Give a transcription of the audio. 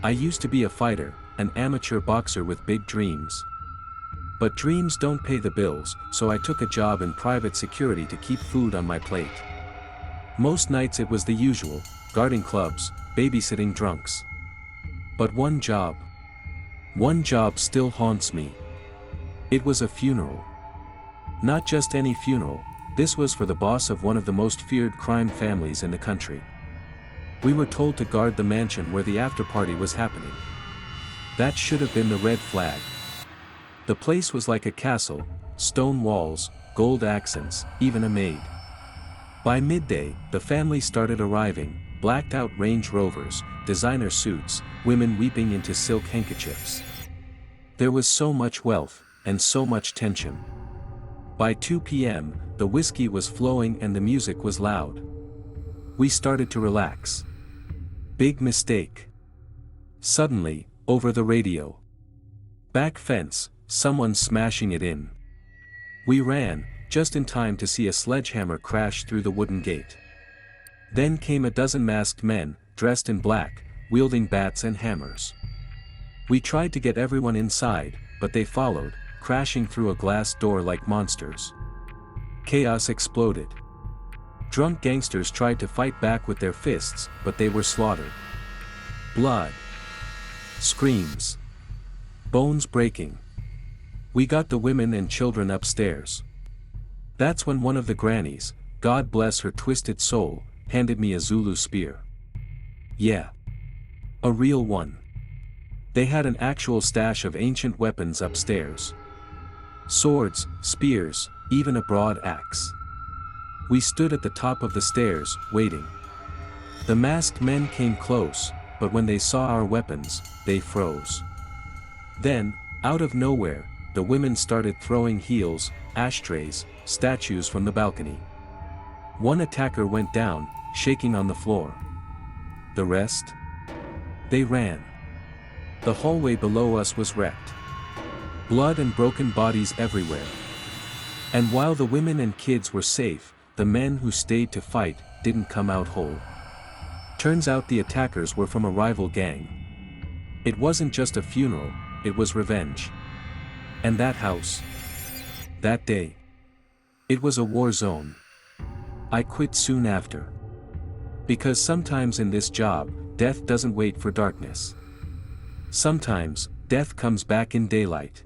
I used to be a fighter, an amateur boxer with big dreams. But dreams don't pay the bills, so I took a job in private security to keep food on my plate. Most nights it was the usual, guarding clubs, babysitting drunks. But one job still haunts me. It was a funeral. Not just any funeral, this was for the boss of one of the most feared crime families in the country. We were told to guard the mansion where the after-party was happening. That should have been the red flag. The place was like a castle, stone walls, gold accents, even a maid. By midday, the family started arriving, blacked-out Range Rovers, designer suits, women weeping into silk handkerchiefs. There was so much wealth, and so much tension. By 2 p.m., the whiskey was flowing and the music was loud. We started to relax. Big mistake. Suddenly, over the radio. Back fence, someone smashing it in. We ran, just in time to see a sledgehammer crash through the wooden gate. Then came a dozen masked men, dressed in black, wielding bats and hammers. We tried to get everyone inside, but they followed, crashing through a glass door like monsters. Chaos exploded. Drunk gangsters tried to fight back with their fists, but they were slaughtered. Blood. Screams. Bones breaking. We got the women and children upstairs. That's when one of the grannies, God bless her twisted soul, handed me a Zulu spear. Yeah. A real one. They had an actual stash of ancient weapons upstairs. Swords, spears, even a broad axe. We stood at the top of the stairs, waiting. The masked men came close, but when they saw our weapons, they froze. Then, out of nowhere, the women started throwing heels, ashtrays, statues from the balcony. One attacker went down, shaking on the floor. The rest? They ran. The hallway below us was wrecked. Blood and broken bodies everywhere. And while the women and kids were safe, the men who stayed to fight didn't come out whole. Turns out the attackers were from a rival gang. It wasn't just a funeral, it was revenge. And that house. That day. It was a war zone. I quit soon after. Because sometimes in this job, death doesn't wait for darkness. Sometimes, death comes back in daylight.